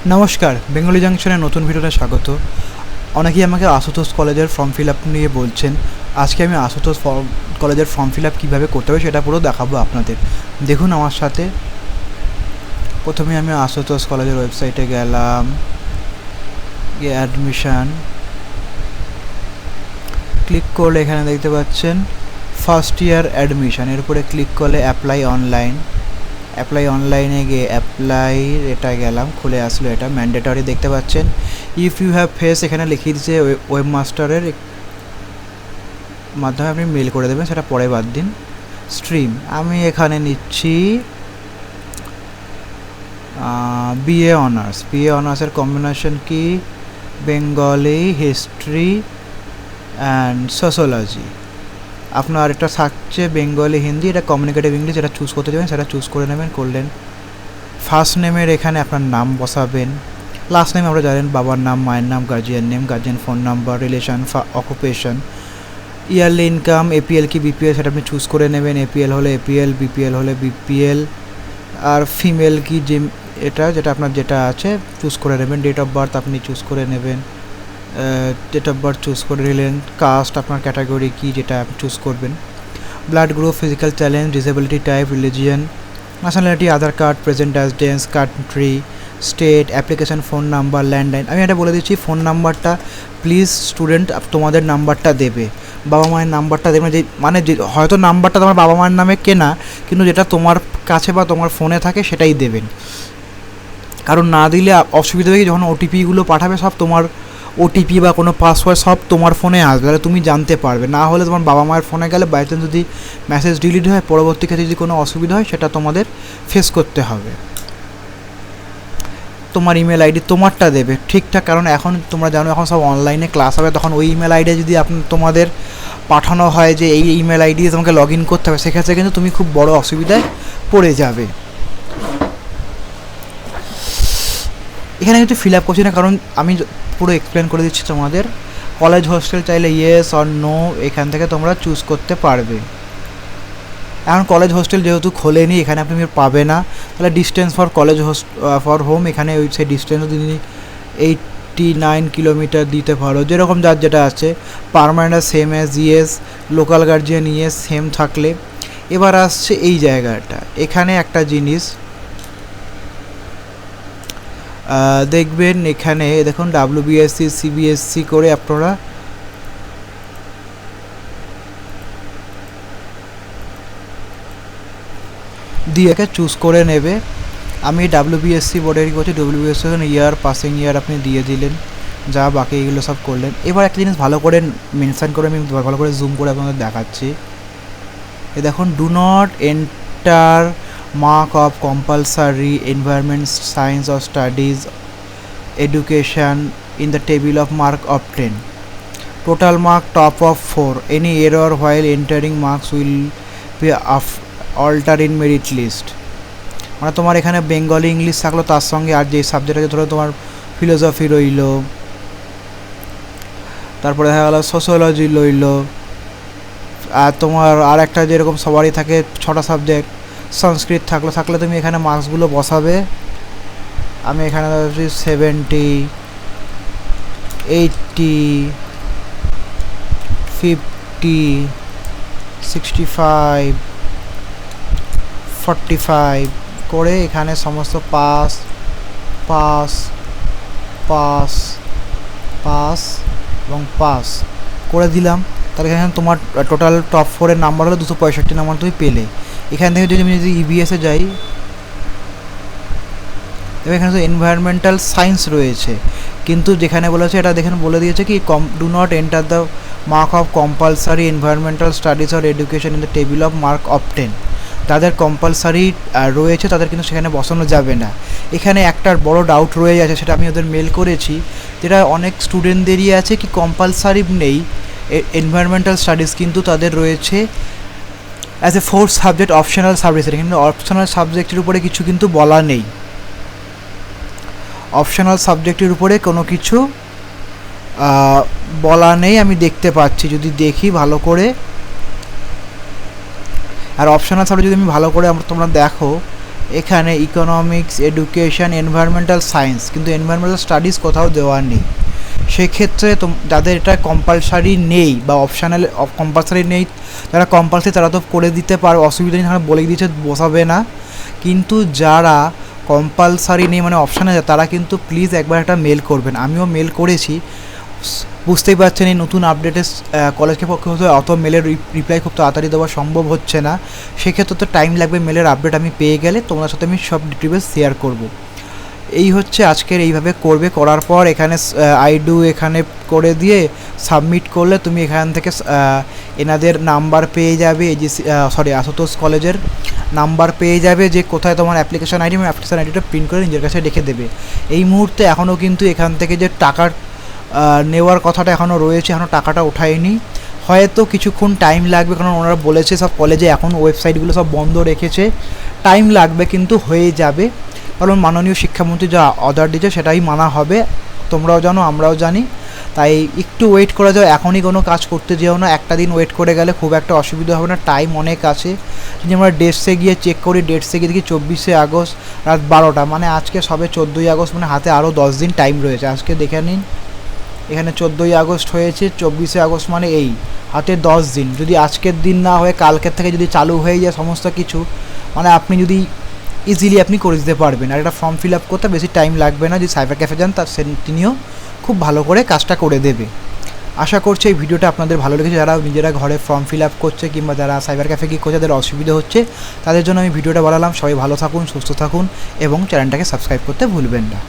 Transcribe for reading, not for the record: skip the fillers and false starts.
নমস্কার, বেঙ্গলি জাংশনের নতুন ভিডিওতে স্বাগত। অনেকেই আমাকে আশুতোষ কলেজের ফর্ম ফিল আপ নিয়ে বলছেন। আজকে আমি আশুতোষ কলেজের ফর্ম ফিল আপ কীভাবে করতে হবে সেটা পুরো দেখাবো আপনাদের। দেখুন আমার সাথে। প্রথমে আমি আশুতোষ কলেজের ওয়েবসাইটে গেলাম, গিয়ে অ্যাডমিশান ক্লিক করলে এখানে দেখতে পাচ্ছেন ফার্স্ট ইয়ার অ্যাডমিশান, এর উপরে ক্লিক করলে অ্যাপ্লাই অনলাইনে গিয়ে অ্যাপ্লাই এটা গেলাম, খুলে আসলো। এটা ম্যান্ডেটরি দেখতে পাচ্ছেন। ইফ ইউ হ্যাভ ফেস এখানে লিখে দিচ্ছে ওয়েবমাস্টারের মাধ্যমে আপনি মেল করে দেবেন, সেটা পরে বাদ দিন। স্ট্রিম আমি এখানে নিচ্ছি বিএ অনার্সের কম্বিনেশন কি বেঙ্গলি, হিস্ট্রি অ্যান্ড সোশিওলজি। আপনার এটা থাকছে বেঙ্গলি, হিন্দি, এটা কমিউনিকেটিভ ইংলিশ, এটা চুজ করতে যাবেন, সেটা চুজ করে নেবেন। করলেন ফার্স্ট নেমের এখানে আপনার নাম বসাবেন। লাস্ট নেম আমরা জানেন বাবার নাম, মায়ের নাম, guardian name, guardian phone number, relation, occupation, yearly income, APL কি বিপিএল সেটা আপনি চুজ করে নেবেন। এপিএল হলে এপিএল, বিপিএল হলে বিপিএল, আর ফিমেল কি যে এটা যেটা আপনার যেটা আছে চুজ করে নেবেন। ডেট অফ বার্থ আপনি চুজ করে নেবেন, ডেট অফ বার্থ চুজ করে নিলেন। কাস্ট আপনার ক্যাটাগরি কি যেটা আপনি চুজ করবেন। Blood group, physical challenge, disability type, religion, nationality, Aadhaar card, present address, country, state, application, phone number, landline. আমি এটা বলে দিচ্ছি, ফোন নাম্বারটা প্লিজ স্টুডেন্ট তোমাদের নাম্বারটা দেবে, বাবা মায়ের নাম্বারটা দেবে। যে মানে যে হয়তো নাম্বারটা তোমার বাবা মায়ের নামে কেনা, কিন্তু যেটা তোমার কাছে বা তোমার ফোনে থাকে সেটাই দেবেন। কারণ না দিলে অসুবিধা হবে, যখন ওটিপিগুলো পাঠাবে সব তোমার ওটিপি বা কোনো পাসওয়ার্ড সব তোমার ফোনে আসবে, তাহলে তুমি জানতে পারবে। না হলে তোমার বাবা মায়ের ফোনে গেলে বাই চান্স যদি মেসেজ ডিলিট হয়, পরবর্তী ক্ষেত্রে যদি কোনো অসুবিধা হয় সেটা তোমাদের ফেস করতে হবে। তোমার ইমেল আইডি তোমারটা দেবে ঠিকঠাক, কারণ এখন তোমরা জানো এখন সব অনলাইনে ক্লাস হবে, তখন ওই ইমেল আইডি যদি তোমাদের পাঠানো হয় যে এই ইমেল আইডি তোমাকে লগ ইন করতে হবে, সেক্ষেত্রে কিন্তু তুমি খুব বড় অসুবিধায় পড়ে যাবে। এখানে কিন্তু ফিল আপ করছি না, কারণ আমি পুরো এক্সপ্লেন করে দিচ্ছি তোমাদের। কলেজ হোস্টেল চাইলে ইয়েস অর নো এখান থেকে তোমরা চুজ করতে পারবে। এখন কলেজ হোস্টেল যেহেতু খোলেনি, এখানে আপনি পাবে না। তাহলে distance for college for home, এখানে ওই সেই ডিস্টেন্স যদি 89 কিলোমিটার দিতে পারো, যেরকম যার যেটা আছে। Permanent same as yes, local guardian yes same থাকলে। এবার আসছে এই জায়গাটা, এখানে একটা জিনিস দেখবেন, এখানে দেখুন ডাব্লিউবিএসসি, সিবিএসসি করে আপনারা দিয়ে চুজ করে নেবে। আমি ডাব্লিউবিএসসি বোর্ডেরই করছি, ডাব্লিউবিএসসি ইয়ার, পাসিং ইয়ার আপনি দিয়ে দিলেন, যা বাকি এগুলো সব করলেন। এবার একটা জিনিস ভালো করে মেনশান করে আমি ভালো করে জুম করে আপনাদের দেখাচ্ছি। এ দেখুন, do not enter mark of compulsory environment science or studies education in the table of mark of 10. Total mark top of 4. Any error while entering marks will be altered in merit list. মানে তোমার এখানে Bengali, English থাকলো, তার সঙ্গে আর যে subject আছে ধরো তোমার ফিলোসফি রইল, তারপরে দেখা গেলো সোশিওলজি রইল, আর তোমার আর একটা যেরকম সবারই থাকে 6টা সাবজেক্ট, সংস্কৃত থাকলে তুমি এখানে মার্কসগুলো বসাবে। আমি এখানে 70, 80, 50, 65, 45 করে এখানে সমস্ত পাস এবং পাস করে দিলাম। তাহলে এখানে তোমার টোটাল টপ 4-এর নাম্বার হলো 265 নাম্বার তুমি পেলে। এখান থেকে যদি আমি ইবিএসে যাই, তবে এখানে তো এনভায়রনমেন্টাল সায়েন্স রয়েছে, কিন্তু যেখানে বলেছে এটা দেখেন বলে দিয়েছে কি do not enter the mark of compulsory environmental studies or education in the table of mark of 10। তাদের কম্পালসারি রয়েছে, তাদের কিন্তু সেখানে বসানো যাবে না। এখানে একটা বড় ডাউট রয়ে যাচ্ছে, সেটা আমি ওদের মেল করেছি, যেটা অনেক স্টুডেন্টদেরই আছে কি কম্পালসারি নেই এনভায়রনমেন্টাল স্টাডিজ, কিন্তু তাদের রয়েছে as a 4th subject optional subject. কিন্তু অপশনাল সাবজেক্টের উপরে কিছু কিন্তু বলা নেই, অপশনাল সাবজেক্টের উপরে কোনো কিছু বলা নেই আমি দেখতে পাচ্ছি, যদি দেখি ভালো করে। আর অপশনাল সাবজেক্ট যদি আমি ভালো করে তোমরা দেখো, এখানে ইকোনমিক্স, এডুকেশন, এনভায়রনমেন্টাল সায়েন্স, কিন্তু এনভায়রনমেন্টাল স্টাডিজ কোথাও দেওয়া নেই। সেক্ষেত্রে যাদের এটা কম্পালসারি নেই বা অপশানাল কম্পালসারি নেই, যারা কম্পালসারি তারা তো করে দিতে পারে, অসুবিধা নেই, তারা বলে দিয়েছে বসাবে না। কিন্তু যারা কম্পালসারি নেই মানে অপশানে আছে, তারা কিন্তু প্লিজ একবার একটা মেল করবেন। আমিও মেল করেছি, বুঝতেই পারছেন এই নতুন আপডেটে কলেজকে পক্ষে হতে অত মেলের রিপ্লাই খুব তাড়াতাড়ি দেওয়া সম্ভব হচ্ছে না। সেক্ষেত্রে তো টাইম লাগবে, মেলের আপডেট আমি পেয়ে গেলে তোমাদের সাথে আমি সব ডিটেলস শেয়ার করব। এই হচ্ছে আজকের, এইভাবে করবে। করার পর এখানে আই ডু এখানে করে দিয়ে সাবমিট করলে তুমি এখান থেকে এনাদের নাম্বার পেয়ে যাবে, আশুতোষ কলেজের নাম্বার পেয়ে যাবে যে কোথায় তোমার অ্যাপ্লিকেশন আইডি, অ্যাপ্লিকেশন আইডিটা প্রিন্ট করে নিজের কাছে রেখে দেবে। এই মুহূর্তে এখনও কিন্তু এখান থেকে যে টাকার নেওয়ার কথাটা এখনও রয়েছে, এখনও টাকাটা ওঠায়নি, হয়তো কিছুক্ষণ টাইম লাগবে, কারণ ওনারা বলেছে সব কলেজে এখন ওয়েবসাইটগুলো সব বন্ধ রেখেছে, টাইম লাগবে, কিন্তু হয়ে যাবে। কারণ মাননীয় শিক্ষামন্ত্রী যা অর্ডার দিয়েছে সেটাই মানা হবে, তোমরাও জানো আমরাও জানি। তাই একটু ওয়েট করা যাও, এখনই কোনো কাজ করতে যেও না, একটা দিন ওয়েট করে গেলে খুব একটা অসুবিধা হবে না, টাইম অনেক আছে। যদি আমরা ডেটসে গিয়ে চেক করি, ডেটসে গিয়ে দেখি 24শে আগস্ট রাত 12টা, মানে আজকে সবে 14ই আগস্ট, মানে হাতে আরও 10 দিন টাইম রয়েছে। আজকে দেখে নিন, এখানে 14ই আগস্ট হয়েছে, 24শে আগস্ট মানে এই হাতে 10 দিন। যদি আজকের দিন না হয়ে কালকের থেকে যদি চালু হয়ে যায় সমস্ত কিছু, মানে আপনি যদি ইজিলি আপনি করে দিতে পারবেন। আর এটা ফর্ম ফিল আপ করতে বেশি টাইম লাগবে না, যদি সাইবার ক্যাফে যান তার তিনিও খুব ভালো করে কাজটা করে দেবে। আশা করছি এই ভিডিওটা আপনাদের ভালো লেগেছে। যারা নিজেরা ঘরে ফর্ম ফিল আপ করছে কিংবা যারা সাইবার ক্যাফে গিয়ে করছে, যাদের অসুবিধা হচ্ছে, তাদের জন্য আমি ভিডিওটা বানালাম। সবাই ভালো থাকুন, সুস্থ থাকুন এবং চ্যানেলটাকে সাবস্ক্রাইব করতে ভুলবেন না।